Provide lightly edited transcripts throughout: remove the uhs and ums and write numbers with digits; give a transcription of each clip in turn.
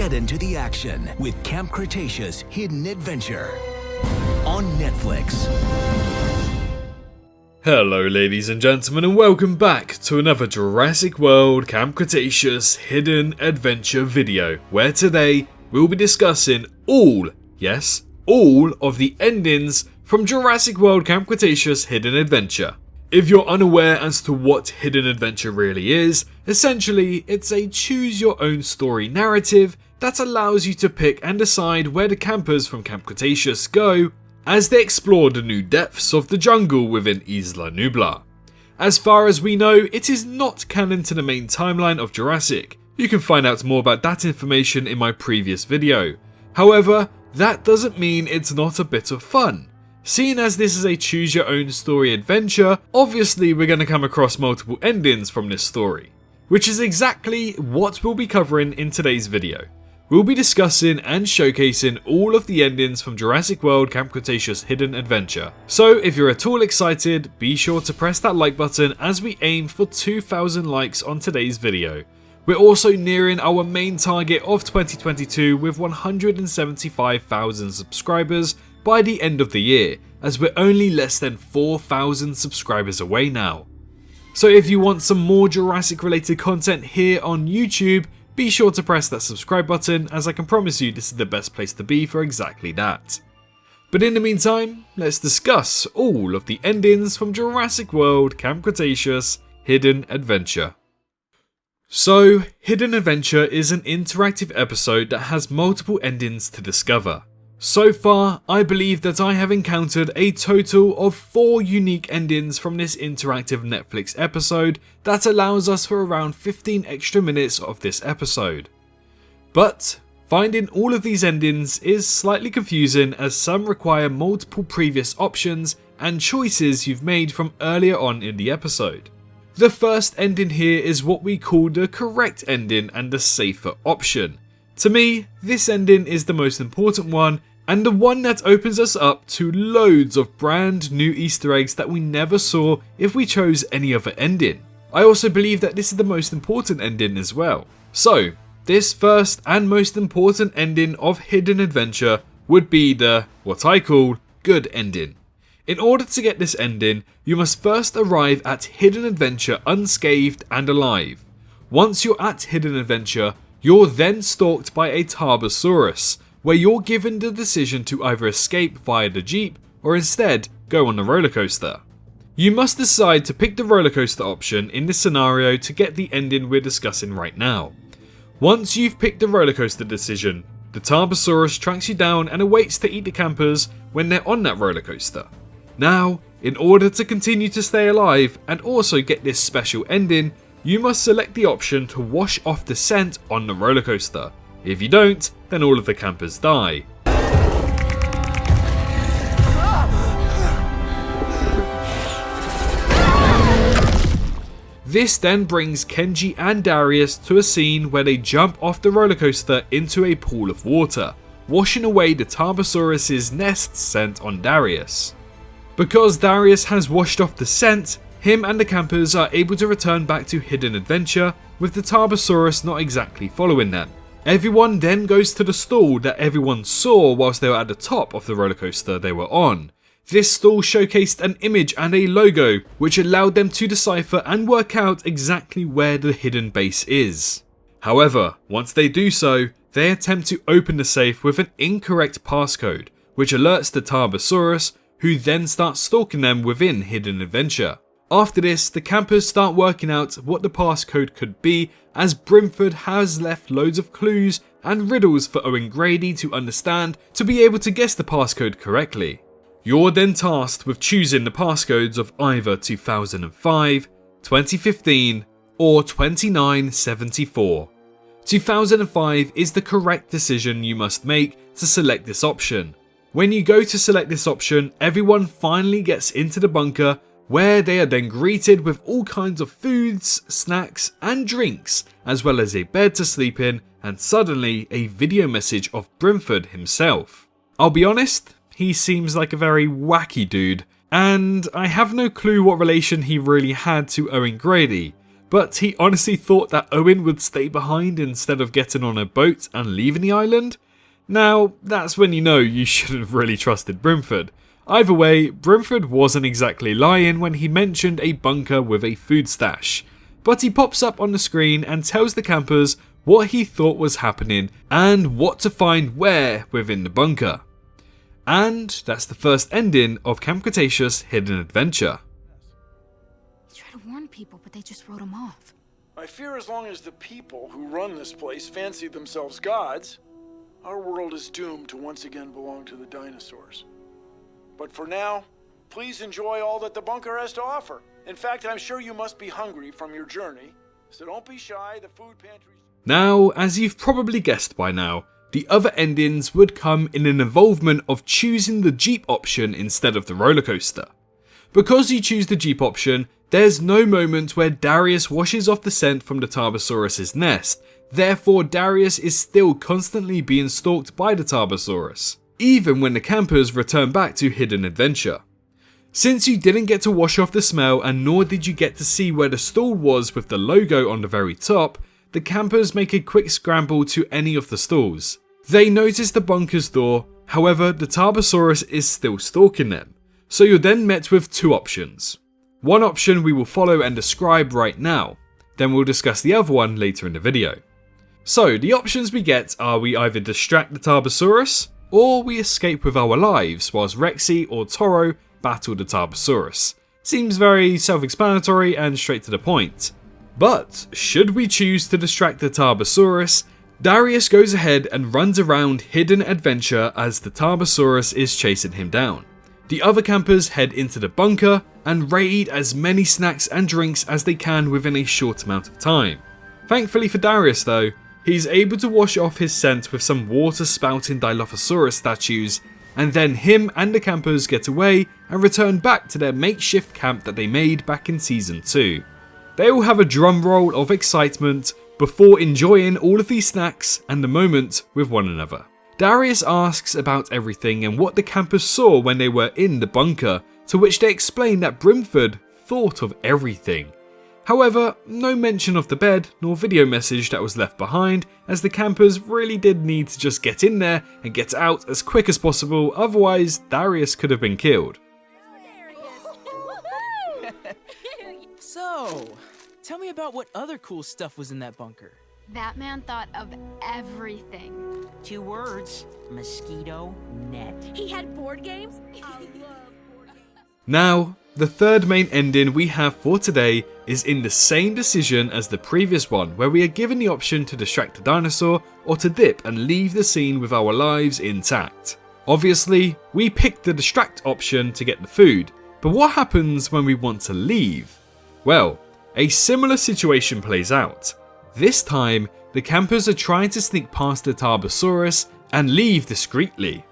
Get into the action with Camp Cretaceous Hidden Adventure on Netflix. Hello ladies and gentlemen, and welcome back to another Jurassic World Camp Cretaceous Hidden Adventure video, where today we'll be discussing all of the endings from Jurassic World Camp Cretaceous Hidden Adventure. If you're unaware as to what Hidden Adventure really is, essentially it's a choose your own story narrative that allows you to pick and decide where the campers from Camp Cretaceous go as they explore the new depths of the jungle within Isla Nublar. As far as we know, it is not canon to the main timeline of Jurassic. You can find out more about that information in my previous video. However, that doesn't mean it's not a bit of fun. Seeing as this is a choose your own story adventure, obviously we're going to come across multiple endings from this story, which is exactly what we'll be covering in today's video. We'll be discussing and showcasing all of the endings from Jurassic World Camp Cretaceous Hidden Adventure. So if you're at all excited, be sure to press that like button as we aim for 2,000 likes on today's video. We're also nearing our main target of 2022 with 175,000 subscribers by the end of the year, as we're only less than 4,000 subscribers away now. So if you want some more Jurassic related content here on YouTube, be sure to press that subscribe button, as I can promise you this is the best place to be for exactly that. But in the meantime, let's discuss all of the endings from Jurassic World Camp Cretaceous Hidden Adventure. So, Hidden Adventure is an interactive episode that has multiple endings to discover. So far, I believe that I have encountered a total of 4 unique endings from this interactive Netflix episode that allows us for around 15 extra minutes of this episode. But, finding all of these endings is slightly confusing, as some require multiple previous options and choices you've made from earlier on in the episode. The first ending here is what we call the correct ending and the safer option. To me, this ending is the most important one, and the one that opens us up to loads of brand new Easter eggs that we never saw if we chose any other ending. I also believe that this is the most important ending as well. So, this first and most important ending of Hidden Adventure would be the, what I call, good ending. In order to get this ending, you must first arrive at Hidden Adventure unscathed and alive. Once you're at Hidden Adventure, you're then stalked by a Tarbosaurus, where you're given the decision to either escape via the jeep or instead go on the roller coaster. You must decide to pick the roller coaster option in this scenario to get the ending we're discussing right now. Once you've picked the roller coaster decision, the Tarbosaurus tracks you down and awaits to eat the campers when they're on that roller coaster. Now, in order to continue to stay alive and also get this special ending, you must select the option to wash off the scent on the roller coaster. If you don't, then all of the campers die. This then brings Kenji and Darius to a scene where they jump off the roller coaster into a pool of water, washing away the Tarbosaurus' nest scent on Darius. Because Darius has washed off the scent, him and the campers are able to return back to Hidden Adventure, with the Tarbosaurus not exactly following them. Everyone then goes to the stall that everyone saw whilst they were at the top of the roller coaster they were on. This stall showcased an image and a logo, which allowed them to decipher and work out exactly where the hidden base is. However, once they do so, they attempt to open the safe with an incorrect passcode, which alerts the Tarbosaurus, who then starts stalking them within Hidden Adventure. After this, the campers start working out what the passcode could be, as Brimford has left loads of clues and riddles for Owen Grady to understand to be able to guess the passcode correctly. You're then tasked with choosing the passcodes of either 2005, 2015 or 2974. 2005 is the correct decision you must make to select this option. When you go to select this option, everyone finally gets into the bunker, where they are then greeted with all kinds of foods, snacks and drinks, as well as a bed to sleep in, and suddenly a video message of Brimford himself. I'll be honest, he seems like a very wacky dude, and I have no clue what relation he really had to Owen Grady, but he honestly thought that Owen would stay behind instead of getting on a boat and leaving the island. Now, that's when you know you shouldn't have really trusted Brimford. Either way, Brimford wasn't exactly lying when he mentioned a bunker with a food stash, but he pops up on the screen and tells the campers what he thought was happening and what to find where within the bunker. And that's the first ending of Camp Cretaceous Hidden Adventure. He tried to warn people, but they just wrote him off. I fear as long as the people who run this place fancy themselves gods, our world is doomed to once again belong to the dinosaurs. But for now, please enjoy all that the bunker has to offer. In fact, I'm sure you must be hungry from your journey, so don't be shy, the food pantry... Now, as you've probably guessed by now, the other endings would come in an involvement of choosing the Jeep option instead of the roller coaster. Because you choose the Jeep option, there's no moment where Darius washes off the scent from the Tarbosaurus's nest, therefore Darius is still constantly being stalked by the Tarbosaurus, even when the campers return back to Hidden Adventure. Since you didn't get to wash off the smell and nor did you get to see where the stall was with the logo on the very top, the campers make a quick scramble to any of the stalls. They notice the bunker's door, however the Tarbosaurus is still stalking them, so you're then met with two options. One option we will follow and describe right now, then we'll discuss the other one later in the video. So the options we get are we either distract the Tarbosaurus, or we escape with our lives whilst Rexy or Toro battle the Tarbosaurus. Seems very self-explanatory and straight to the point. But should we choose to distract the Tarbosaurus, Darius goes ahead and runs around Hidden Adventure as the Tarbosaurus is chasing him down. The other campers head into the bunker and raid as many snacks and drinks as they can within a short amount of time. Thankfully for Darius though, he's able to wash off his scent with some water spouting Dilophosaurus statues, and then him and the campers get away and return back to their makeshift camp that they made back in Season 2. They all have a drum roll of excitement before enjoying all of these snacks and the moment with one another. Darius asks about everything and what the campers saw when they were in the bunker, to which they explain that Brimford thought of everything. However, no mention of the bed nor video message that was left behind, as the campers really did need to just get in there and get out as quick as possible, otherwise Darius could have been killed. So, tell me about what other cool stuff was in that bunker. That man thought of everything. 2 words, mosquito net. He had board games? I love board games. Now, the third main ending we have for today is in the same decision as the previous one, where we are given the option to distract the dinosaur or to dip and leave the scene with our lives intact. Obviously, we picked the distract option to get the food, but what happens when we want to leave? Well, a similar situation plays out. This time, the campers are trying to sneak past the Tarbosaurus and leave discreetly.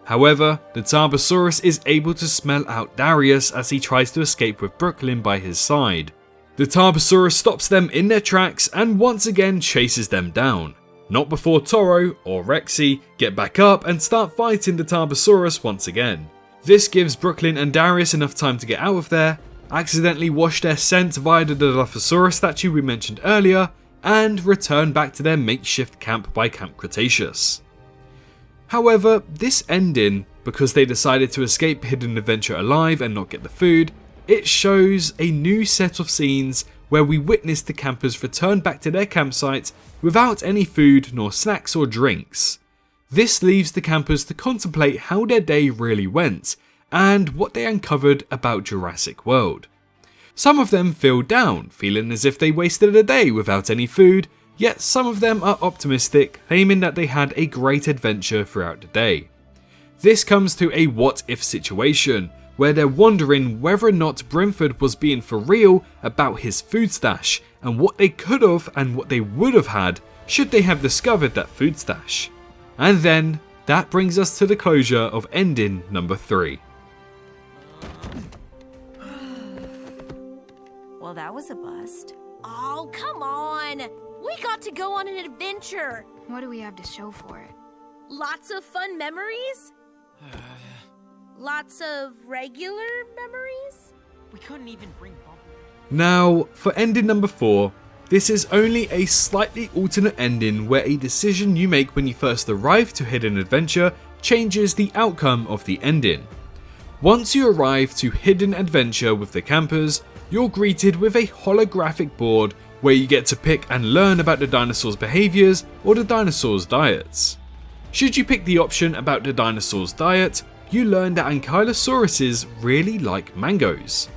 However, the Tarbosaurus is able to smell out Darius as he tries to escape with Brooklyn by his side. The Tarbosaurus stops them in their tracks and once again chases them down. Not before Toro or Rexy get back up and start fighting the Tarbosaurus once again. This gives Brooklyn and Darius enough time to get out of there, accidentally wash their scent via the Dilophosaurus statue we mentioned earlier, and return back to their makeshift camp by Camp Cretaceous. However, this ending, because they decided to escape Hidden Adventure alive and not get the food, it shows a new set of scenes where we witness the campers return back to their campsite without any food nor snacks or drinks. This leaves the campers to contemplate how their day really went and what they uncovered about Jurassic World. Some of them feel down, feeling as if they wasted a day without any food, yet some of them are optimistic, claiming that they had a great adventure throughout the day. This comes to a what if situation, where they're wondering whether or not Brimford was being for real about his food stash, and what they could have and what they would have had should they have discovered that food stash. And then, that brings us to the closure of ending number 3. Well, that was a bust. Oh, come on. We got to go on an adventure. What do we have to show for it? Lots of fun memories? Lots of regular memories? We couldn't even bring Bumble. Now, for ending number 4, this is only a slightly alternate ending where a decision you make when you first arrive to Hidden Adventure changes the outcome of the ending. Once you arrive to Hidden Adventure with the campers, you're greeted with a holographic board where you get to pick and learn about the dinosaurs' behaviours or the dinosaurs' diets. Should you pick the option about the dinosaurs' diet, you learn that ankylosauruses really like mangoes.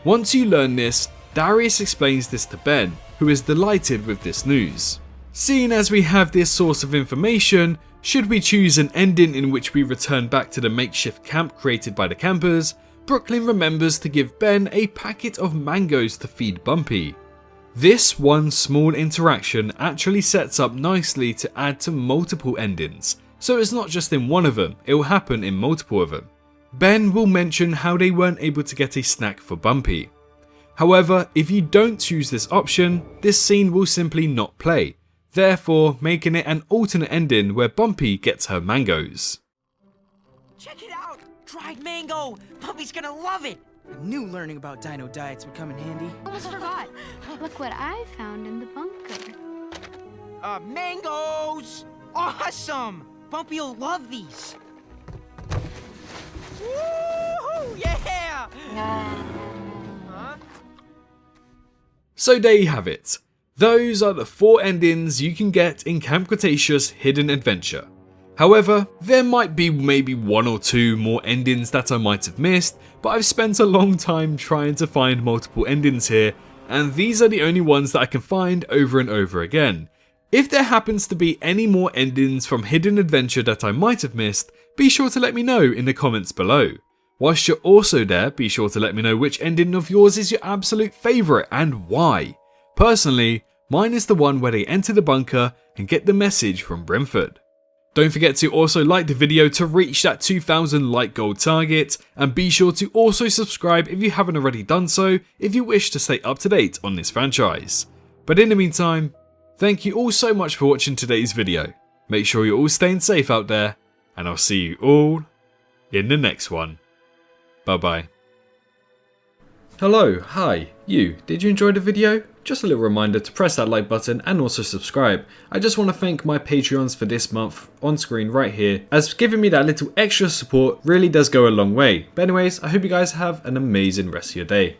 Once you learn this, Darius explains this to Ben, who is delighted with this news. Seeing as we have this source of information, should we choose an ending in which we return back to the makeshift camp created by the campers, Brooklyn remembers to give Ben a packet of mangoes to feed Bumpy. This one small interaction actually sets up nicely to add to multiple endings, so it's not just in one of them, it will happen in multiple of them. Ben will mention how they weren't able to get a snack for Bumpy. However, if you don't choose this option, this scene will simply not play, therefore making it an alternate ending where Bumpy gets her mangoes. Check it out! Dried mango! Puppy's gonna love it! I knew learning about dino diets would come in handy. Almost forgot. Look what I found in the bunker. Mangoes! Awesome! Bumpy will love these. Woohoo! Yeah! So there you have it. Those are the 4 endings you can get in Camp Cretaceous Hidden Adventure. However, there might be maybe 1 or 2 more endings that I might have missed, but I've spent a long time trying to find multiple endings here, and these are the only ones that I can find over and over again. If there happens to be any more endings from Hidden Adventure that I might have missed, be sure to let me know in the comments below. Whilst you're also there, be sure to let me know which ending of yours is your absolute favourite and why. Personally, mine is the one where they enter the bunker and get the message from Brentford. Don't forget to also like the video to reach that 2,000 like goal target, and be sure to also subscribe if you haven't already done so if you wish to stay up to date on this franchise. But in the meantime, thank you all so much for watching today's video. Make sure you're all staying safe out there, and I'll see you all in the next one. Bye bye. Hello, hi, you, did you enjoy the video? Just a little reminder to press that like button and also subscribe. I just want to thank my Patreons for this month on screen right here, as giving me that little extra support really does go a long way. But anyways, I hope you guys have an amazing rest of your day.